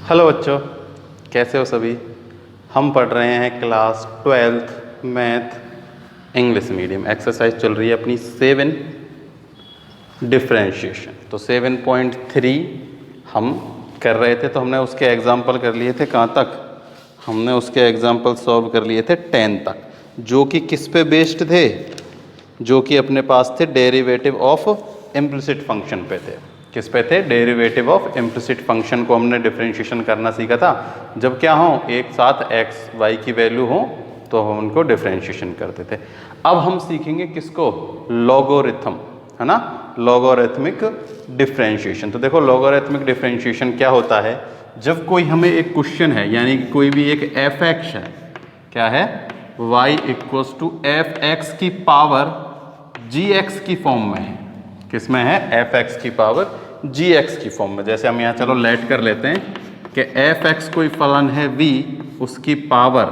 Hello बच्चों, कैसे हो सभी। हम पढ़ रहे हैं class 12th math English medium. Exercise चल रही है अपनी 7 डिफ्रेंशिएशन। तो 7.3 हम कर रहे थे, तो हमने उसके एग्जाम्पल कर लिए थे कहाँ तक। हमने उसके एग्जाम्पल सॉल्व कर लिए थे 10 तक, जो कि किस पे बेस्ड थे, जो कि अपने पास थे डेरिवेटिव ऑफ इम्प्लिसिट फंक्शन पे थे। किस पे थे? डेरिवेटिव ऑफ इम्प्लिसिट फंक्शन को हमने डिफरेंशिएशन करना सीखा था। जब क्या हो, एक साथ एक्स वाई की वैल्यू हो तो हम उनको डिफरेंशिएशन करते थे। अब हम सीखेंगे किसको? लॉगरिथम, है ना, लॉगरिथमिक डिफरेंशिएशन। तो देखो लॉगरिथमिक डिफरेंशिएशन क्या होता है। जब कोई हमें एक क्वेश्चन है, यानी कि कोई भी एक एफ एक्स है, क्या है, y equals to f x की पावर जी एक्स की फॉर्म में है। किस में है? एफ एक्स की पावर जी एक्स की फॉर्म में। जैसे हम यहाँ चलो लेट कर लेते हैं कि एफ एक्स कोई फलन है v, उसकी पावर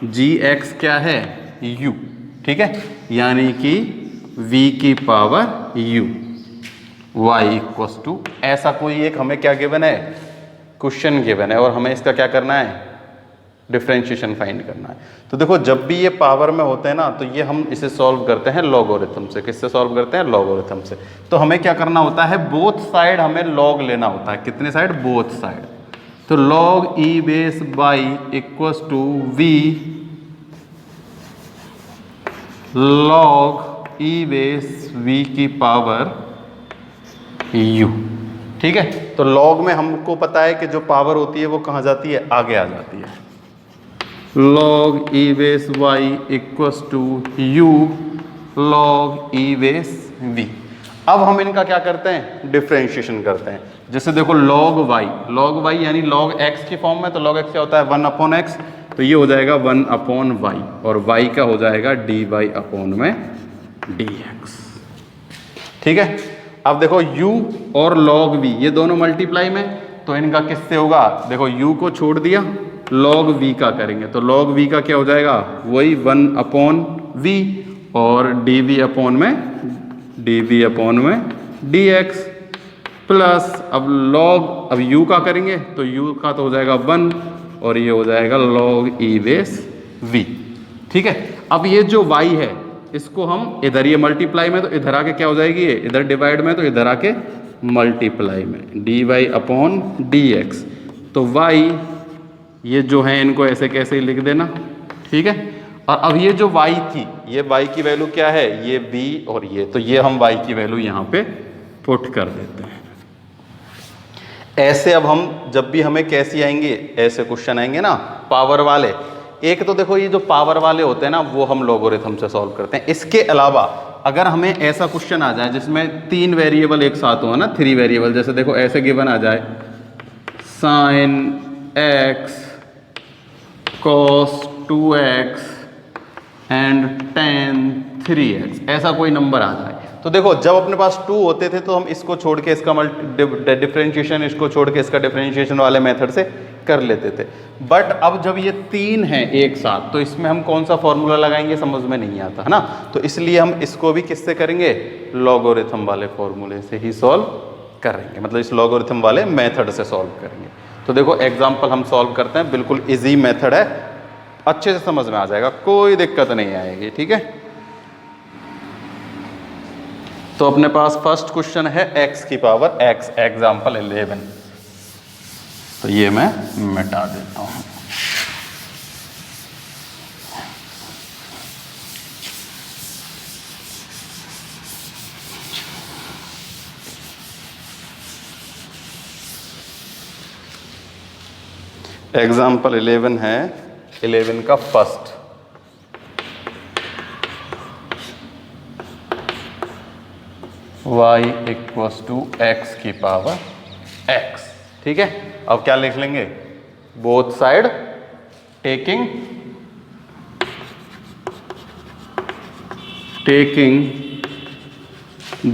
जी एक्स क्या है, u, ठीक है, यानी कि v की power u, y equals to ऐसा कोई एक हमें क्या गिवन है, क्वेश्चन गिवन है, और हमें इसका क्या करना है, डिफरेंशिएशन फाइंड करना है। तो देखो जब भी ये पावर में होते हैं ना, तो ये हम इसे सॉल्व करते हैं लॉगरिथम से। किससे सॉल्व करते हैं? लॉगरिथम से। तो हमें क्या करना होता है, बोथ साइड हमें लॉग लेना होता है। कितने साइड? Both side. तो log e base by equals to v log e base v की पावर यू, ठीक है। तो लॉग में हमको पता है कि जो पावर होती है वो कहाँ जाती है, आगे आ जाती है। Log e base y equals to u log e base v. अब हम इनका क्या करते हैं, डिफरेंशिएशन करते हैं। जैसे देखो लॉग वाई यानी लॉग एक्स की फॉर्म में, तो लॉग एक्स क्या होता है, 1/x, तो ये हो जाएगा 1/y, और y का हो जाएगा dy अपॉन में dx, ठीक है। अब देखो u और log v ये दोनों मल्टीप्लाई में, तो इनका किससे होगा, देखो u को छोड़ दिया, log v का करेंगे, तो log v का क्या हो जाएगा, वही 1/v, और dv अपॉन में dx, प्लस अब log, अब u का करेंगे तो u का तो हो जाएगा 1, और ये हो जाएगा log e बेस v, ठीक है। अब ये जो y है इसको हम इधर, ये मल्टीप्लाई में तो इधर आके क्या हो जाएगी, ये इधर डिवाइड में तो इधर आके मल्टीप्लाई में, dy अपॉन dx। तो y ये जो है इनको ऐसे कैसे ही लिख देना, ठीक है। और अब ये जो y थी, ये y की वैल्यू क्या है, ये v और ये, तो ये हम y की वैल्यू यहाँ पे पुट कर देते हैं। ऐसे अब हम जब भी हमें कैसी आएंगे, ऐसे क्वेश्चन आएंगे ना पावर वाले, एक तो देखो ये जो पावर वाले होते हैं ना वो हम लॉगरिथम से सॉल्व करते हैं। इसके अलावा अगर हमें ऐसा क्वेश्चन आ जाए जिसमें 3 वेरिएबल एक साथ हो ना, 3 वेरिएबल, जैसे देखो ऐसे गिवन आ जाए sine x cos 2x and tan 3x, ऐसा कोई नंबर आ जाए, तो देखो जब अपने पास 2 होते थे तो हम इसको छोड़ के इसका डिफरेंशिएशन, इसको छोड़ के इसका डिफरेंशिएशन वाले मेथड से कर लेते थे। बट अब जब ये 3 हैं एक साथ, तो इसमें हम कौन सा फॉर्मूला लगाएंगे, समझ में नहीं आता, है ना। तो इसलिए हम इसको भी किससे करेंगे, लॉगरिथम वाले फॉर्मूले से ही सॉल्व करेंगे, मतलब इस लॉगरिथम वाले मेथड से सॉल्व करेंगे। तो देखो एग्जाम्पल हम सॉल्व करते हैं, बिल्कुल ईजी मेथड है, अच्छे से समझ में आ जाएगा, कोई दिक्कत नहीं आएगी, ठीक है। तो अपने पास फर्स्ट क्वेश्चन है x की पावर x, एग्जाम्पल 11, तो ये मैं मिटा देता हूं। एग्जाम्पल 11 है, 11 का first, y equals to x की पावर x, ठीक है। अब क्या लिख लेंगे, both side taking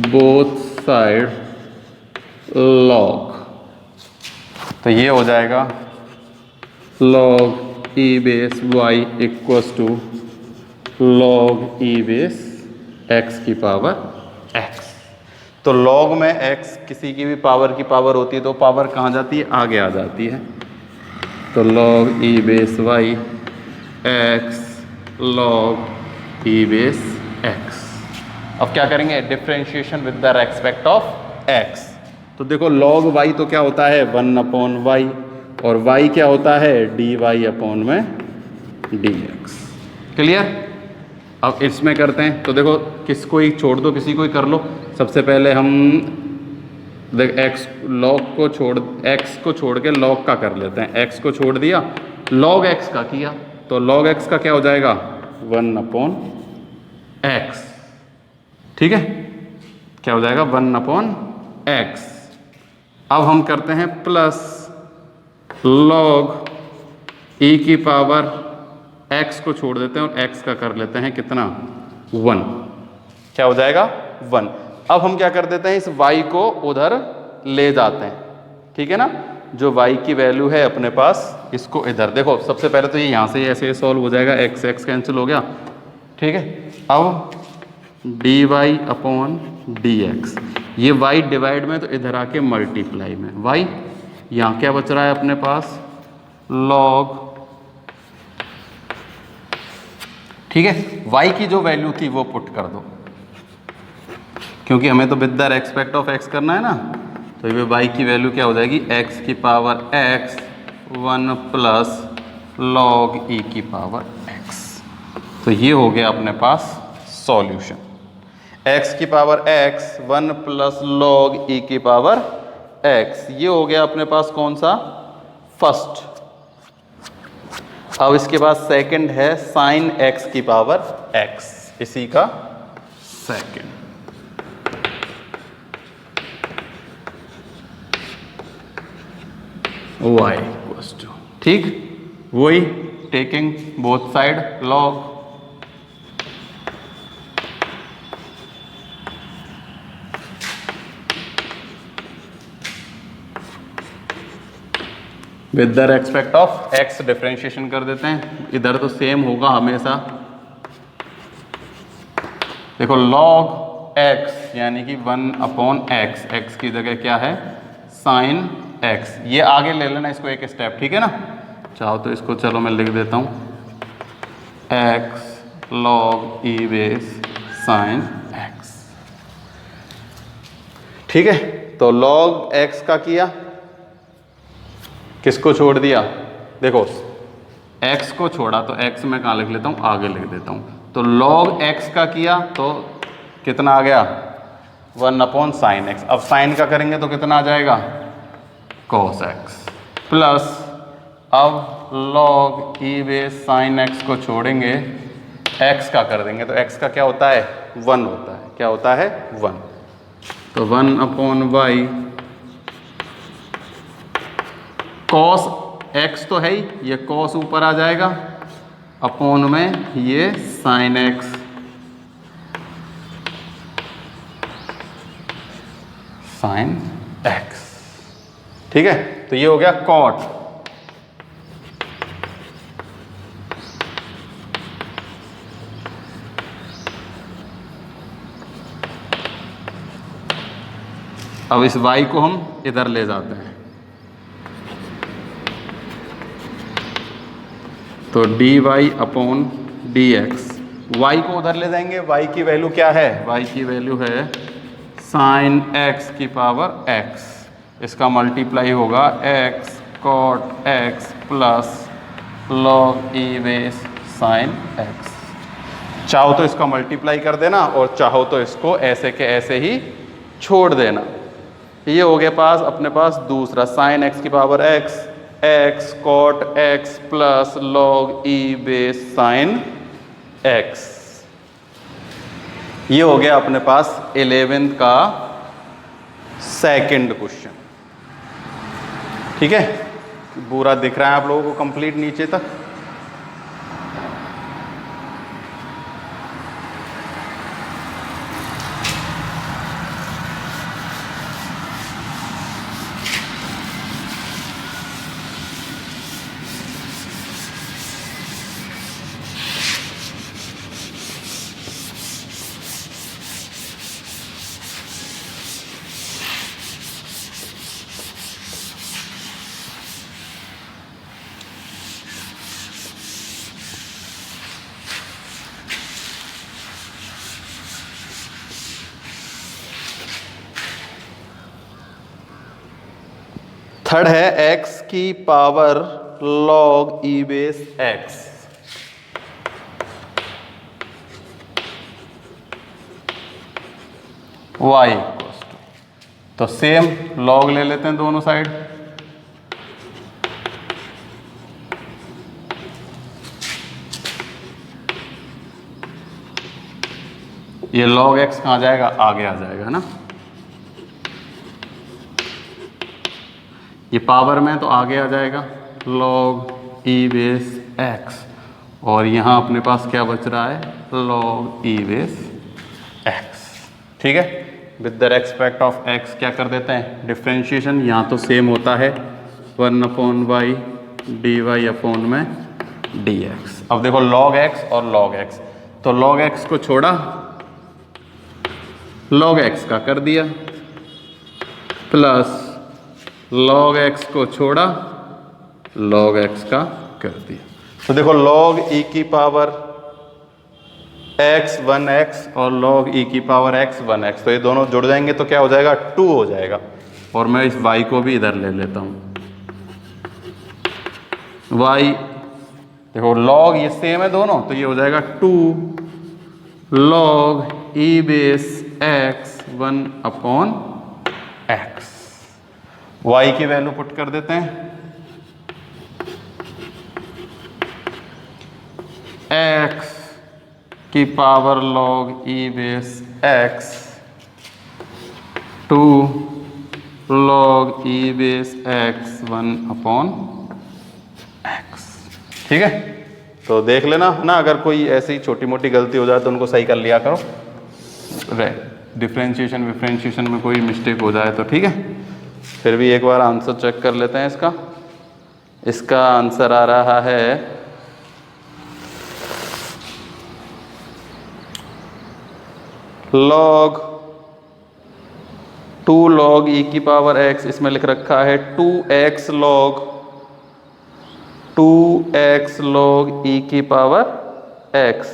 both side log, तो ये हो जाएगा log e base y equals to log e base x की पावर x। तो log में x किसी की भी पावर की पावर होती है तो पावर कहाँ जाती है, आगे आ जाती है। तो log e base y x log e base x। अब क्या करेंगे, differentiation with the respect of x। तो देखो log y तो क्या होता है 1/y, और y क्या होता है dy अपॉन में dx। क्लियर। अब इसमें करते हैं, तो देखो किसको ही छोड़ दो, किसी को ही कर लो। सबसे पहले हम देख x को छोड़ के log का कर लेते हैं। x को छोड़ दिया, log x का किया, तो log x का क्या हो जाएगा 1/x। ठीक है, क्या हो जाएगा 1/x। अब हम करते हैं प्लस log e की पावर x को छोड़ देते हैं और x का कर लेते हैं कितना 1। क्या हो जाएगा 1। अब हम क्या कर देते हैं, इस y को उधर ले जाते हैं। ठीक है ना, जो y की वैल्यू है अपने पास, इसको इधर देखो। सबसे पहले तो ये यहाँ से ऐसे सॉल्व हो जाएगा, x x कैंसिल हो गया। ठीक है, अब dy अपॉन dx, ये y डिवाइड में तो इधर आके मल्टीप्लाई में y, यहाँ क्या बच रहा है अपने पास log। ठीक है, y की जो वैल्यू थी वो पुट कर दो, क्योंकि हमें तो with the respect of x करना है ना। तो ये y की वैल्यू क्या हो जाएगी x की power x 1 plus log e की पावर x। तो ये हो गया अपने पास सॉल्यूशन। x की power x 1 plus log e की पावर x, ये हो गया अपने पास कौन सा फर्स्ट। अब इसके बाद सेकंड है साइन x की पावर x, इसी का सेकंड। y इक्वल्स टू, ठीक, वही taking both side log। With the respect of x differentiation कर देते हैं, इधर तो सेम होगा हमेशा। देखो log x यानी कि 1/x, x की जगह क्या है साइन x। ये आगे ले लेना इसको एक स्टेप, ठीक है ना। चाहो तो इसको चलो मैं लिख देता हूँ x log e base sine x। ठीक है, तो log x का किया, किसको छोड़ दिया, देखो x को छोड़ा तो x मैं कहाँ लिख लेता हूँ, आगे लिख देता हूँ। तो log x का किया तो कितना आ गया 1/sin x। अब साइन का करेंगे तो कितना आ जाएगा cos x, प्लस अब log e base sine x को छोड़ेंगे, x का कर देंगे तो x का क्या होता है 1 होता है। क्या होता है 1। तो 1/y cos x तो है ही, ये cos ऊपर आ जाएगा, अपॉन में ये sin x sin x। ठीक है, तो ये हो गया cot। अब इस y को हम इधर ले जाते हैं, तो dy अपॉन dx, y को उधर ले जाएंगे। y की वैल्यू क्या है, y की वैल्यू है साइन x की पावर x, इसका मल्टीप्लाई होगा x cot x plus log e base sine x। चाहो तो इसका मल्टीप्लाई कर देना और चाहो तो इसको ऐसे के ऐसे ही छोड़ देना। ये हो गया पास अपने पास दूसरा साइन x की power x, x cot x plus log e base sine x। ये हो गया अपने पास 11th का सेकंड क्वेश्चन। ठीक है, पूरा दिख रहा है आप लोगों को कंप्लीट नीचे तक। थर्ड है x की power log e base x, y equals to, तो सेम log ले लेते हैं दोनों साइड, ये log x कहाँ जाएगा, आगे आ जाएगा ना, ये पावर में तो आगे आ जाएगा log e बेस x, और यहाँ अपने पास क्या बच रहा है, log e बेस x। ठीक है, with the respect of x क्या कर देते हैं, डिफ्रेंशिएशन, यहाँ तो सेम होता है 1/y dy अपॉन में dx। अब देखो log x और log x, तो log x को छोड़ा, log x का कर दिया, प्लस log x को छोड़ा, log x का कर दिया। तो देखो log e की पावर x 1x और log e की पावर x 1x, तो ये दोनों जुड़ जाएंगे तो क्या हो जाएगा, 2 हो जाएगा। और मैं इस y को भी इधर ले लेता हूँ, y देखो log ये सेम है दोनों, तो ये हो जाएगा 2 log e base x 1/x। y की वैल्यू पुट कर देते हैं, x की power log e base x 2 log e base x 1/x। ठीक है, तो देख लेना ना, अगर कोई ऐसी छोटी मोटी गलती हो जाए तो उनको सही कर लिया करो, डिफरेंशिएशन विफरेंशिएशन में कोई मिस्टेक हो जाए तो। ठीक है, फिर भी एक बार आंसर चेक कर लेते हैं इसका। इसका आंसर आ रहा है log 2 log e की पावर x, इसमें लिख रखा है 2x log e की पावर x,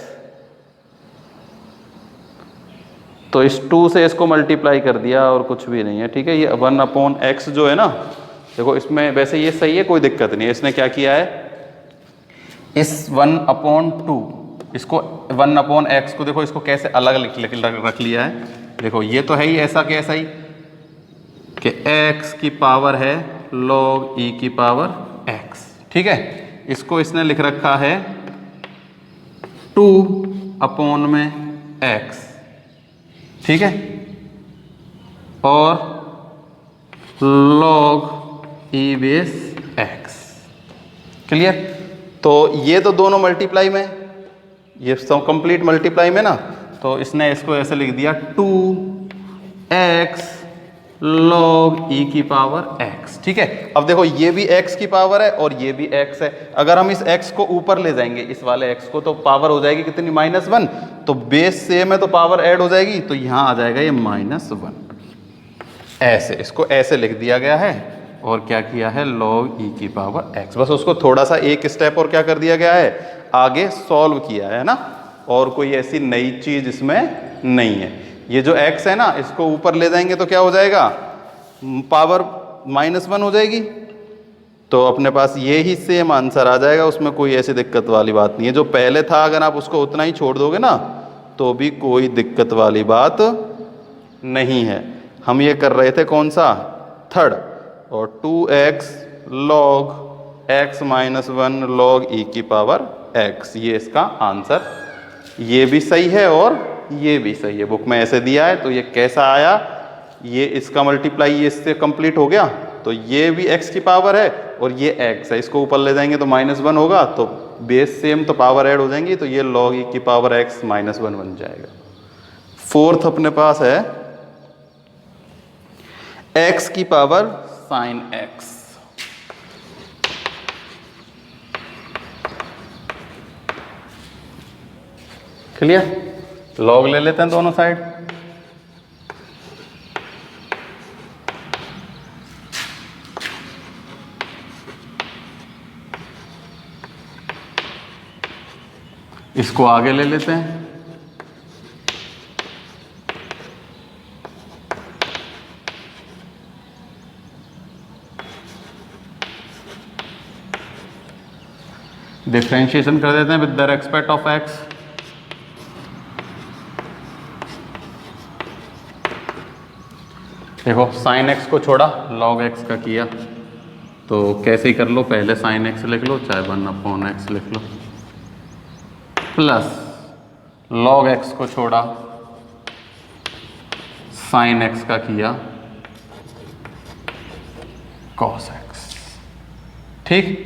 तो इस 2 से इसको मल्टीप्लाई कर दिया और कुछ भी नहीं है। ठीक है, ये 1/x जो है ना, देखो इसमें वैसे ये सही है, कोई दिक्कत नहीं है। इसने क्या किया है, इस 1/2 इसको 1/x को देखो, इसको कैसे अलग रख लिया है। देखो ये तो है ही ऐसा कि ऐसा ही कि x की पावर है log e की पावर x। ठीक है, इसको इसने लिख रखा है 2/x। ठीक है, और log e base x। Clear, तो ये तो दोनों मल्टीप्लाई में, ये सब कंप्लीट मल्टीप्लाई में ना, तो इसने इसको ऐसे लिख दिया 2x log e की पावर x। ठीक है, अब देखो ये भी x की पावर है और ये भी x है, अगर हम इस x को ऊपर ले जाएंगे, इस वाले x को, तो पावर हो जाएगी कितनी, -1, तो बेस सेम है तो पावर ऐड हो जाएगी, तो यहाँ आ जाएगा ये -1। ऐसे इसको ऐसे लिख दिया गया है, और क्या किया है, log e की पावर x, बस उसको थोड़ा सा एक स्टेप और क्या कर दिया गया है, आगे सॉल्व किया है ना, और कोई ऐसी नई चीज इसमें नहीं है। ये जो x है ना, इसको ऊपर ले जाएंगे तो क्या हो जाएगा, पावर -1 हो जाएगी, तो अपने पास ये ही सेम आंसर आ जाएगा, उसमें कोई ऐसी दिक्कत वाली बात नहीं है। जो पहले था अगर आप उसको उतना ही छोड़ दोगे ना, तो भी कोई दिक्कत वाली बात नहीं है। हम ये कर रहे थे कौन सा, थर्ड, और 2x log x - 1 log e की पावर x, ये इसका आंसर, ये भी सही है और ये भी सही है। बुक में ऐसे दिया है, तो ये कैसा आया, ये इसका मल्टीप्लाई ये इससे कंप्लीट हो गया, तो ये भी x की पावर है और ये x है, इसको ऊपर ले जाएंगे तो -1 होगा, तो बेस सेम तो पावर ऐड हो जाएंगी, तो ये log e की पावर x -1 बन जाएगा। फोर्थ अपने पास है x की power sin x। Clear, log ले लेते हैं दोनों साइड, इसको आगे ले लेते हैं, डिफ्रेंशिएशन कर देते हैं with the respect of x. देखो साइन एक्स को छोड़ा, लॉग एक्स का किया, तो कैसे ही कर लो, पहले साइन एक्स लिख लो चाहे 1/x लिख लो, प्लस लॉग एक्स को छोड़ा, साइन एक्स का किया, कॉस एक्स। ठीक,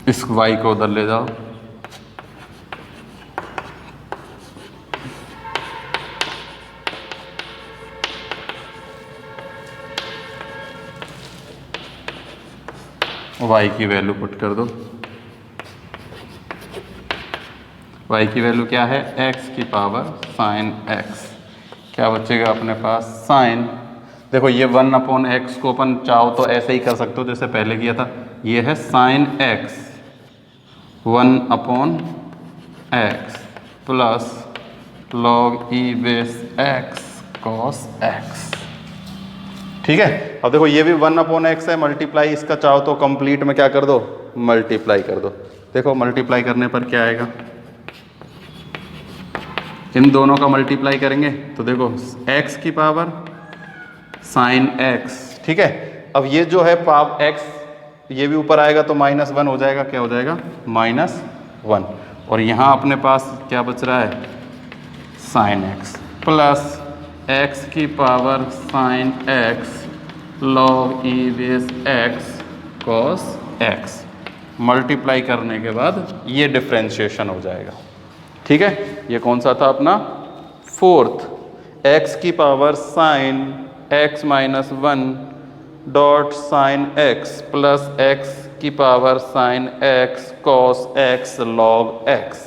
इस y को उधर ले जाओ, y की वैल्यू पुट कर दो। y की वैल्यू क्या है, x की पावर साइन x। क्या बचेगा अपने पास, साइन, देखो ये 1/x को अपन चाहो तो ऐसे ही कर सकते हो जैसे पहले किया था, ये है sine x 1/x plus log e base x cos x। ठीक है, अब देखो ये भी 1/x है, मल्टीप्लाई इसका चाहो तो कंप्लीट में क्या कर दो, मल्टीप्लाई कर दो। देखो मल्टीप्लाई करने पर क्या आएगा, इन दोनों का मल्टीप्लाई करेंगे तो देखो x की पावर साइन x। ठीक है, अब ये जो है पावर x, ये भी ऊपर आएगा तो -1 हो जाएगा, क्या हो जाएगा, -1। और यहाँ अपने पास क्या बच रहा है, साइन x प्लस x की power sine x log e base x cos x। Multiply करने के बाद ये डिफ्रेंशिएशन हो जाएगा। ठीक है, ये कौन सा था अपना, फोर्थ, x की power sine x -1 dot sine x plus x की power sine x cos x log x।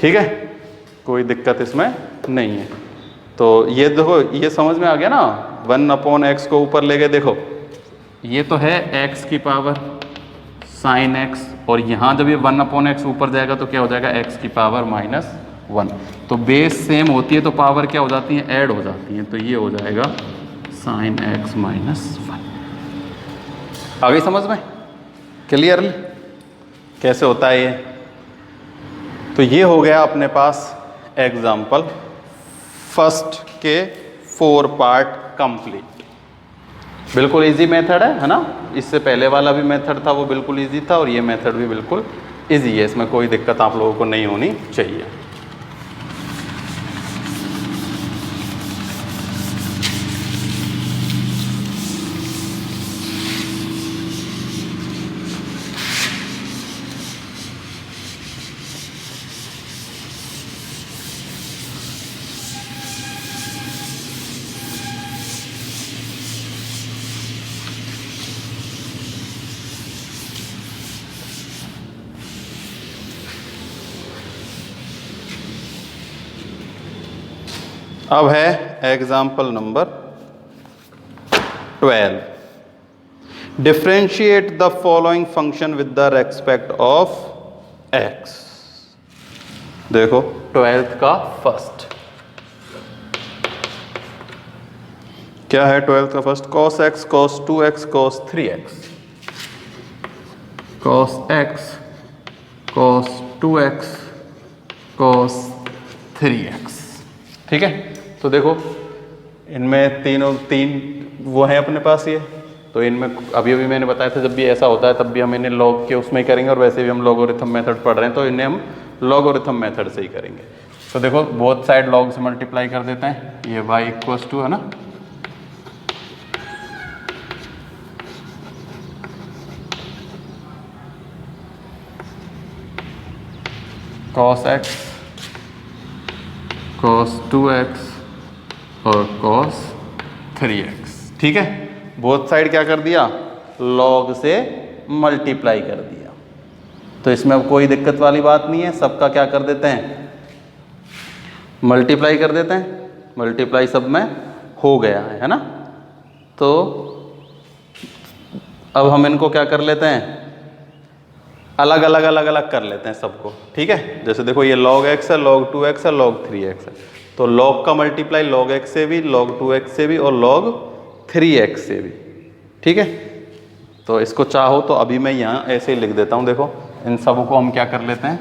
ठीक है, कोई दिक्कत इसमें नहीं है। तो ये देखो, ये समझ में आ गया ना, 1/x को ऊपर ले गए, देखो ये तो है x की पावर साइन x, और यहाँ जब ये 1/x ऊपर जाएगा तो क्या हो जाएगा, x की पावर -1। तो बेस सेम होती है तो पावर क्या हो जाती है, ऐड हो जाती है, तो ये हो जाएगा साइन x -1। आ गई समझ में क्लियरली कैसे होता है ये। तो ये हो गया अपने पास एग्जाम्पल फर्स्ट के 4 पार्ट कंप्लीट। बिल्कुल इजी मेथड है ना, इससे पहले वाला भी मेथड था वो बिल्कुल इजी था, और ये मेथड भी बिल्कुल इजी है, इसमें कोई दिक्कत आप लोगों को नहीं होनी चाहिए। अब है example number 12। Differentiate the following function with the respect of x। देखो 12th का फर्स्ट क्या है, 12th का first cos x cos 2x cos 3x, cos x cos 2x cos 3x। ठीक है, तो देखो इनमें तीन वो हैं अपने पास ये, तो इनमें अभी मैंने बताया था जब भी ऐसा होता है तब भी हम इन्हें लॉग के उसमें ही करेंगे, और वैसे भी हम लॉगरिथम मेथड पढ़ रहे हैं तो इन्हें हम लॉगरिथम मेथड से ही करेंगे। तो देखो बोथ साइड लॉग से मल्टीप्लाई कर देते हैं, ये y इक्वल्स टू है ना, cos x cos 2x और cos 3x। ठीक है, बोथ साइड क्या कर दिया, लॉग से मल्टीप्लाई कर दिया, तो इसमें अब कोई दिक्कत वाली बात नहीं है, सबका क्या कर देते हैं, मल्टीप्लाई कर देते हैं, मल्टीप्लाई सब में हो गया है ना। तो अब हम इनको क्या कर लेते हैं, अलग अलग कर लेते हैं सबको। ठीक है, जैसे देखो ये log x है, log 2x है, log 3x है, तो log का मल्टीप्लाई log x से भी, log 2x से भी और log 3x से भी। ठीक है, तो इसको चाहो तो अभी मैं यहाँ ऐसे ही लिख देता हूँ, देखो इन सबों को हम क्या कर लेते हैं,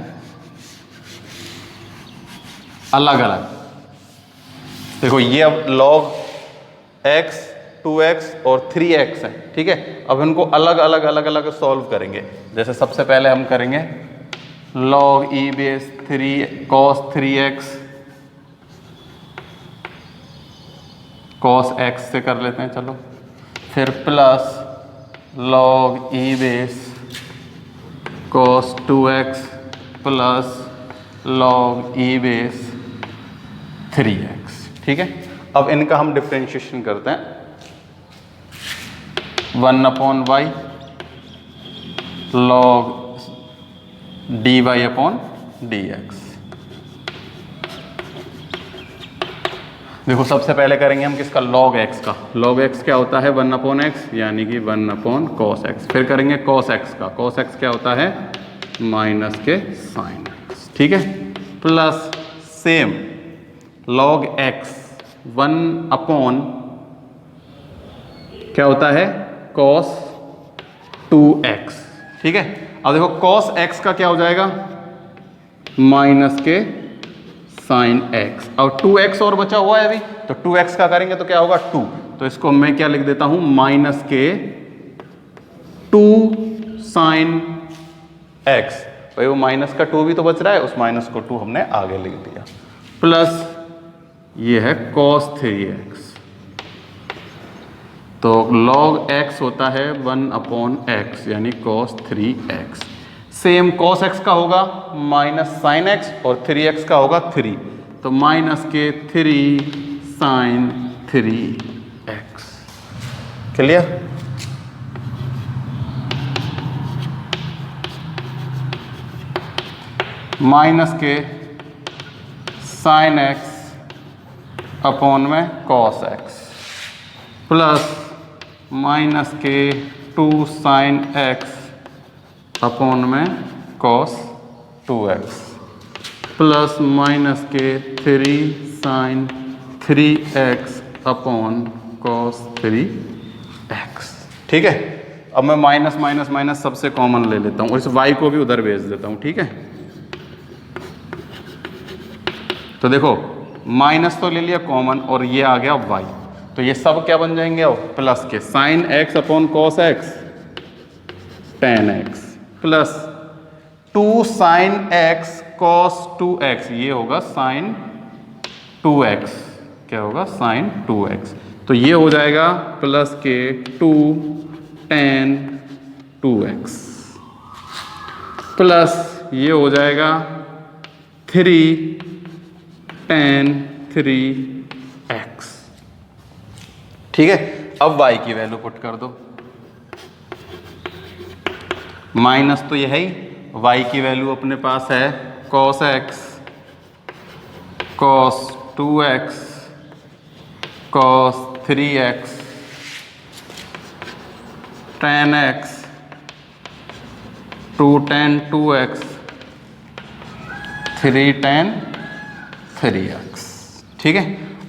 अलग अलग। देखो ये अब log x, 2x और 3x है, ठीक है। अब इनको अलग अलग अलग अलग सॉल्व करेंगे। जैसे सबसे पहले हम करेंगे log e base 3 cos 3x, cos x से कर लेते हैं चलो, फिर plus log e base cos 2x plus log e base 3x, ठीक है। अब इनका हम डिफरेंशिएशन करते हैं, 1/y log dy/dx। देखो सबसे पहले करेंगे हम किसका, log x का। log x क्या होता है, 1/x यानी कि 1/cos x। फिर करेंगे cos x का, cos x क्या होता है, माइनस के sin x, ठीक है। प्लस सेम log x 1/ क्या होता है, cos 2x, ठीक है। अब देखो cos x का क्या हो जाएगा, माइनस के sin x, और 2x और बचा हुआ है अभी, तो 2x का करेंगे तो क्या होगा 2, तो इसको मैं क्या लिख देता हूं, माइनस के 2 sin x। भाई वो माइनस का 2 भी तो बच रहा है, उस माइनस को 2 हमने आगे लिख दिया, प्लस ये है cos 3x। तो log x होता है 1/x यानी cos 3x। Same cos x का होगा माइनस sin x और 3x का होगा 3, तो माइनस के 3 sin 3x। क्लियर। माइनस के sin x अपॉन में cos x प्लस माइनस के 2 sin x अपॉन में cos 2x प्लस माइनस के 3 sin 3x upon cos 3x, ठीक है। अब मैं माइनस माइनस माइनस सबसे कॉमन ले लेता हूँ और इस y को भी उधर भेज देता हूँ, ठीक है। तो देखो माइनस तो ले लिया कॉमन और ये आ गया y, तो ये सब क्या बन जाएंगे अब, प्लस के sin x upon cos x tan x plus 2 sin x cos 2x, ये होगा sin 2x, क्या होगा sin 2x, तो ये हो जाएगा प्लस के 2 tan 2x प्लस ये हो जाएगा 3 tan 3x, ठीक है। अब y की वैल्यू पुट कर दो, माइनस तो यह ही, y की वैल्यू अपने पास है cos x cos 2x cos 3x tan x 2 tan 2x 3 tan 3x, ठीक है।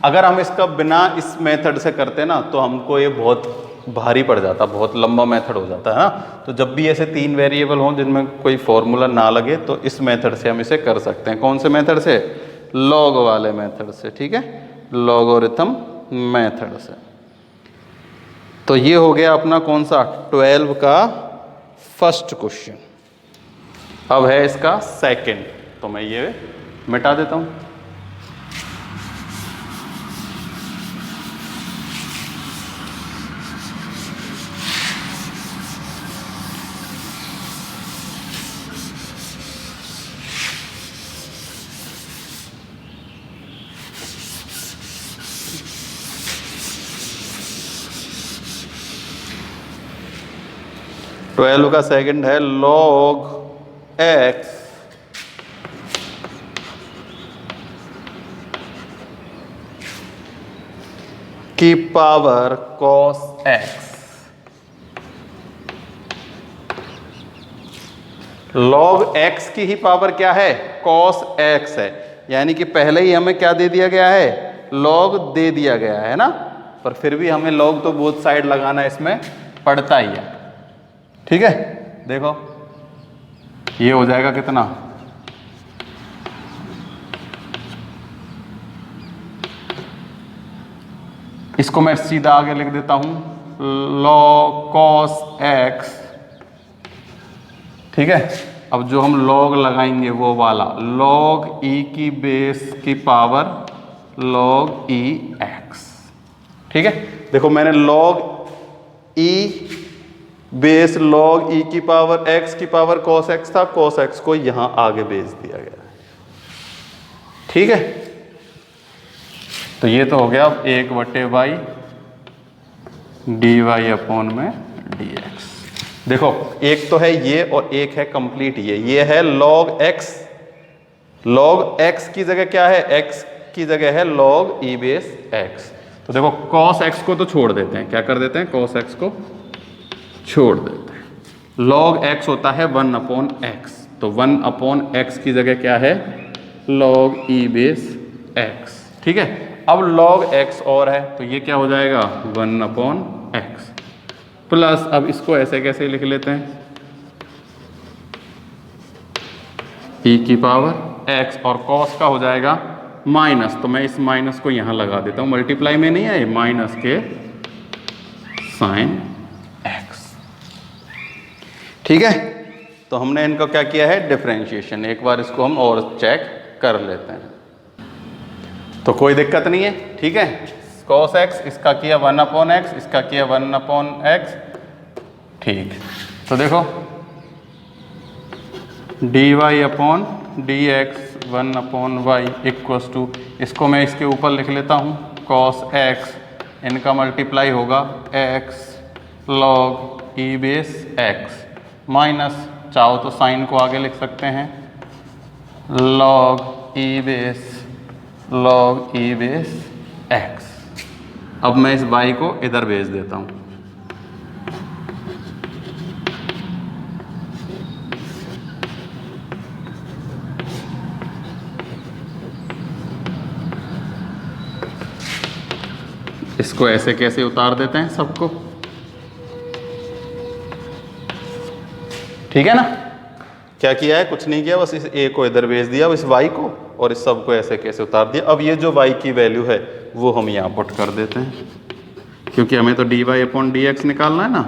अगर हम इसका बिना इस मेथड से करते ना तो हमको ये बहुत भारी पड़ जाता, बहुत लंबा मेथड हो जाता है ना। तो जब भी ऐसे 3 वेरिएबल हों जिनमें कोई फॉर्मूला ना लगे तो इस मेथड से हम इसे कर सकते हैं। कौन से मेथड से, लॉग वाले मेथड से, ठीक है, लॉगरिथम मेथड से। तो ये हो गया अपना कौन सा, 12 का फर्स्ट क्वेश्चन। अब है इसका सेकंड, तो मैं ये मिटा देता हूं। ट्वेल्व का सेकंड है log x की power cos x। log x की ही पावर क्या है, cos x है, यानी कि पहले ही हमें क्या दे दिया गया है, log दे दिया गया है ना, पर फिर भी हमें log तो बोथ साइड लगाना इसमें पड़ता ही है, ठीक है। देखो ये हो जाएगा कितना, इसको मैं सीधा आगे लिख देता हूं, log cos x, ठीक है। अब जो हम log लगाएंगे वो वाला log e की बेस की पावर log e x, ठीक है। देखो मैंने log e base log e की पावर x की पावर cos x था, cos x को यहां आगे भेज दिया गया, ठीक है। तो ये तो हो गया 1/y dy अपॉन में dx। देखो एक तो है ये और एक है कंप्लीट ये है log x, log x की जगह क्या है, x की जगह है log e बेस x। तो देखो cos x को तो छोड़ देते हैं, क्या कर देते हैं, cos x को छोड़ देते हैं। log x होता है 1/x, तो 1/x की जगह क्या है, log e बेस x, ठीक है। अब log x और है तो ये क्या हो जाएगा 1/x प्लस, अब इसको ऐसे कैसे लिख लेते हैं, e की पावर x और cos का हो जाएगा माइनस, तो मैं इस माइनस को यहां लगा देता हूं, मल्टीप्लाई में नहीं है, माइनस के साइन x, ठीक है। तो हमने इनको क्या किया है, डिफरेंशिएशन। एक बार इसको हम और चेक कर लेते हैं, तो कोई दिक्कत नहीं है, ठीक है। cos x इसका किया 1/x, इसका किया 1/x, ठीक। तो देखो dy upon dx 1/y equals to, इसको मैं इसके ऊपर लिख लेता हूँ cos x, इनका मल्टीप्लाई होगा x log e base x minus, चाहो तो साइन को आगे लिख सकते हैं log e बेस x। अब मैं इस y को इधर भेज देता हूँ, इसको ऐसे कैसे उतार देते हैं सबको, ठीक है ना। क्या किया है, कुछ नहीं किया, बस इस a को इधर भेज दिया, इस y को, और इस सब को ऐसे कैसे उतार दिया। अब ये जो y की वैल्यू है वो हम यहाँ पुट कर देते हैं, क्योंकि हमें तो dy अपॉन dx निकालना है ना।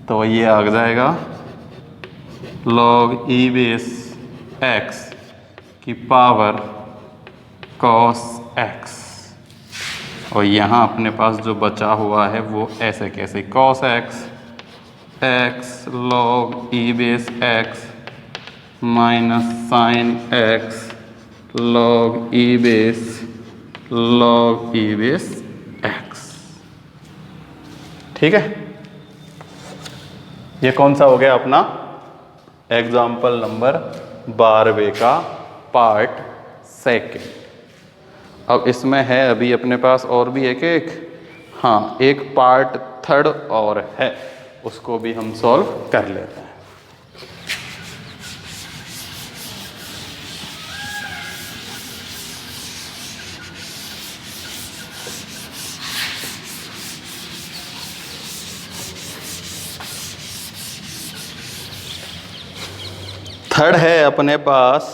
तो ये आ जाएगा log e बेस x की पावर cos x, और यहाँ अपने पास जो बचा हुआ है वो ऐसे कैसे, cos x log e base x minus sine x log e base x, ठीक है। ये कौन सा हो गया अपना एग्जाम्पल नंबर 12वें का पार्ट सेकेंड। अब इसमें है अभी अपने पास और भी एक हाँ, एक पार्ट थर्ड और है, उसको भी हम सॉल्व कर लेते हैं। थर्ड है अपने पास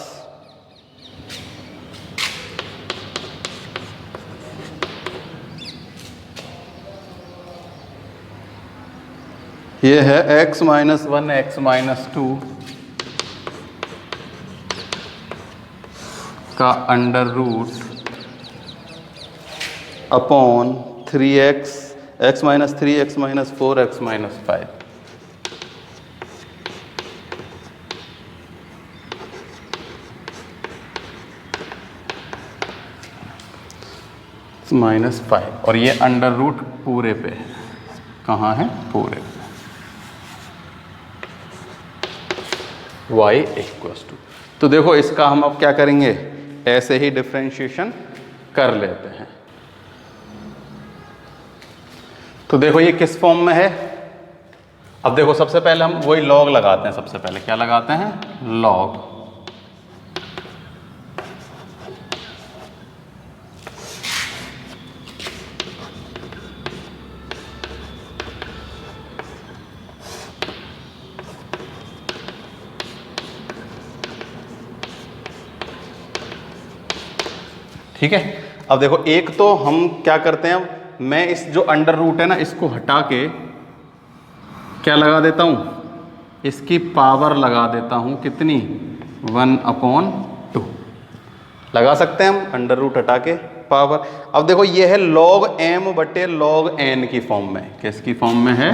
ये है x माइनस 1 x माइनस 2 का under root upon 3x x minus 3 x minus 4 x minus 5, -5, और ये अंडर रूट पूरे पे है, कहाँ है, पूरे पे, y इक्वल्स टू। तो देखो इसका हम अब क्या करेंगे, ऐसे ही डिफरेंशिएशन कर लेते हैं। तो देखो ये किस फॉर्म में है, अब देखो सबसे पहले हम वही लॉग लगाते हैं, सबसे पहले क्या लगाते हैं, लॉग। ठीक है। अब देखो एक तो हम क्या करते हैं, मैं इस जो अंडर रूट है ना इसको हटा के क्या लगा देता हूँ, इसकी पावर लगा देता हूँ कितनी, 1/2 लगा सकते हैं हम, अंडर रूट हटा के पावर। अब देखो ये है log m बटे log n की फॉर्म में, किसकी फॉर्म में है,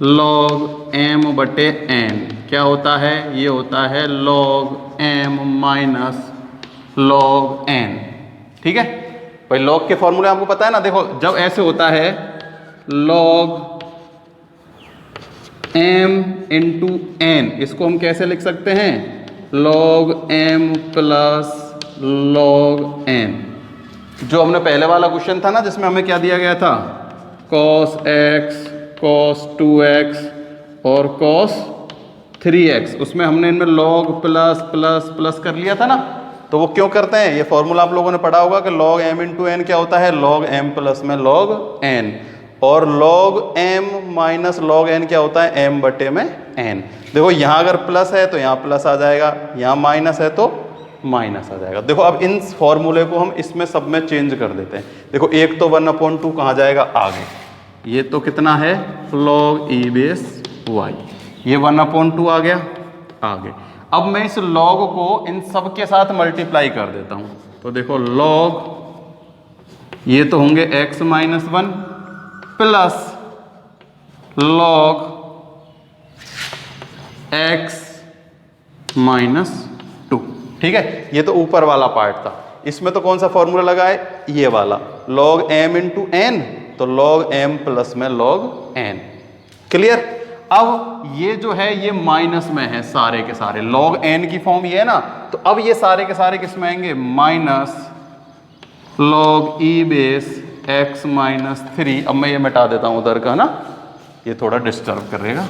log m बटे n। क्या होता है, ये होता है log m minus log n। ठीक है भाई, log के फॉर्मूले आपको पता है ना। देखो जब ऐसे होता है log m इंटू n, इसको हम कैसे लिख सकते हैं, log m plus log n। जो हमने पहले वाला क्वेश्चन था ना जिसमें हमें क्या दिया गया था, cos x, cos 2x और cos 3x, उसमें हमने इनमें log प्लस प्लस प्लस कर लिया था ना। तो वो क्यों करते हैं, ये फॉर्मूला आप लोगों ने पढ़ा होगा कि log m इंटू n क्या होता है, log m प्लस में log n, और log m minus log n क्या होता है, m बटे में n। देखो यहाँ अगर प्लस है तो यहाँ प्लस आ जाएगा, यहाँ माइनस है तो माइनस आ जाएगा। देखो अब इन फॉर्मूले को हम इसमें सब में चेंज कर देते हैं। देखो एक तो 1/2 कहाँ जाएगा, आगे, ये तो कितना है log e बेस y, ये 1/2 आ गया आगे। अब मैं इस log को इन सब के साथ मल्टीप्लाई कर देता हूँ। तो देखो log, ये तो होंगे x minus 1 plus log x minus 2। ठीक है, ये तो ऊपर वाला पार्ट था। इसमें तो कौन सा फॉर्मूला लगा है, ये वाला log m इंटू n, तो log m प्लस में log n। क्लियर। अब ये जो है ये माइनस में है सारे के सारे, log n की फॉर्म ये है ना, तो अब ये सारे के सारे किस में आएंगे, minus log e base x minus 3। अब मैं ये मिटा देता हूं उधर का ना, ये थोड़ा डिस्टर्ब करेगा।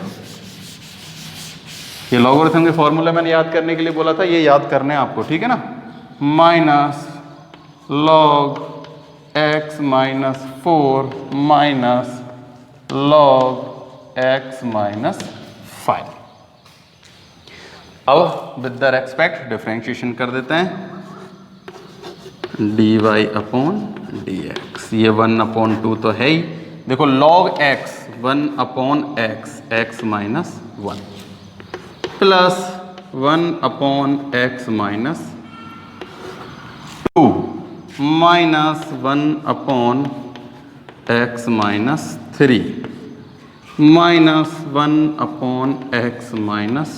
ये लॉगरिथम के फॉर्मूले मैंने याद करने के लिए बोला था, ये याद करने हैं आपको, ठीक है ना। Minus log x minus 4 minus log x minus 5। अब विद द रेस्पेक्ट डिफरेंशिएशन कर देते हैं, dy अपॉन dx, ये 1/2 तो है ही। देखो log x 1/x, x minus 1 plus 1/x minus 2 minus 1/x minus 3 minus 1/x minus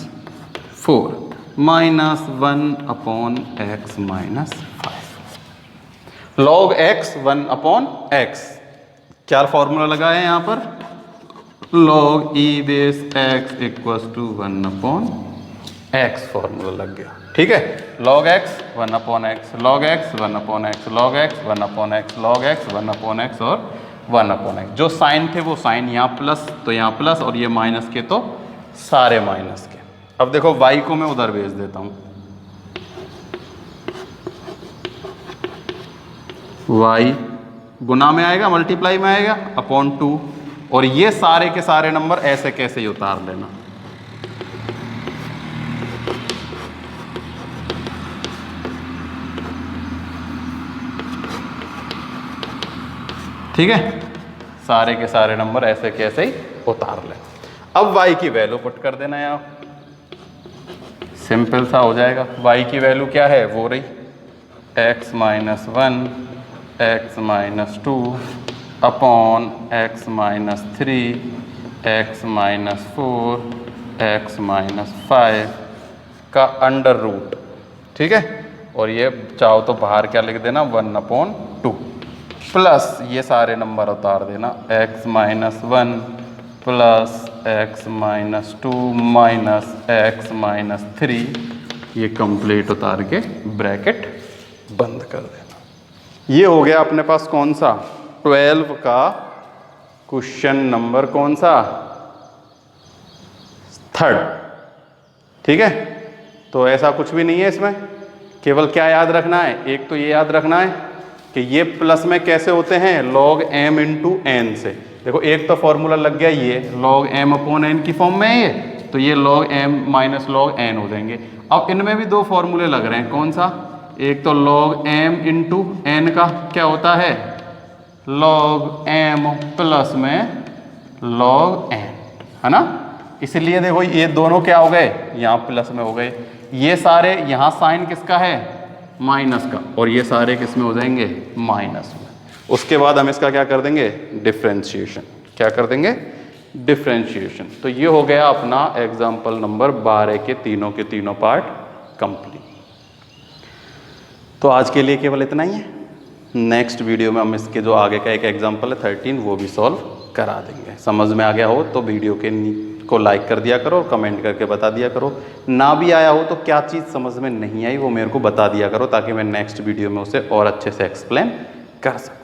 4 minus 1/x minus 5। log x 1/x, क्या formula लगा है यहाँ पर, log e base x equals to 1/x formula लग गया। ठीक है, log x 1/x, log x 1/x, log x 1/x, log x 1/x और 1/x। जो साइन थे वो साइन यहाँ प्लस तो यहाँ प्लस, और ये माइनस के तो सारे माइनस के। अब देखो y को मैं उधर भेज देता हूँ, y गुना में आएगा, मल्टीप्लाई में आएगा, अपॉन 2, और ये सारे के सारे नंबर ऐसे कैसे ही उतार लेना। ठीक है, सारे के सारे नंबर ऐसे कैसे ही उतार लें। अब y की वैल्यू पुट कर देना है आप, सिंपल सा हो जाएगा। y की वैल्यू क्या है, वो रही x minus 1, x minus 2 upon x minus 3, x minus 4, x minus 5 का अंडर रूट। ठीक है, और ये चाहो तो बाहर क्या लिख देना, 1/2 प्लस ये सारे नंबर उतार देना, x minus 1 plus x minus 2 minus x minus 3, ये कंप्लीट उतार के ब्रैकेट बंद कर देना। ये हो गया अपने पास कौन सा, 12 का क्वेश्चन नंबर कौन सा, 3rd। ठीक है, तो ऐसा कुछ भी नहीं है इसमें, केवल क्या याद रखना है, एक तो ये याद रखना है कि ये प्लस में कैसे होते हैं, log m इंटू n से। देखो एक तो फॉर्मूला लग गया, ये log m अपॉन n की फॉर्म में है ये, तो ये log m minus log n हो जाएंगे। अब इनमें भी दो फॉर्मूले लग रहे हैं, कौन सा, एक तो log m इंटू n का क्या होता है, log m प्लस में log n, है ना। इसलिए देखो ये दोनों क्या हो गए, यहाँ प्लस में हो गए, ये सारे यहाँ साइन किसका है, माइनस का, और ये सारे किस में हो जाएंगे, माइनस में। उसके बाद हम इसका क्या कर देंगे, डिफ्रेंशिएशन। क्या कर देंगे, डिफ्रेंशिएशन। तो ये हो गया अपना एग्जाम्पल नंबर 12 के तीनों पार्ट कंप्लीट। तो आज के लिए केवल इतना ही है। नेक्स्ट वीडियो में हम इसके जो आगे का एक एग्जाम्पल है 13 वो भी सॉल्व करा देंगे। समझ में आ गया हो तो वीडियो के को लाइक कर दिया करो और कमेंट करके बता दिया करो। ना भी आया हो तो क्या चीज़ समझ में नहीं आई वो मेरे को बता दिया करो, ताकि मैं नेक्स्ट वीडियो में उसे और अच्छे से एक्सप्लेन कर सकूँ।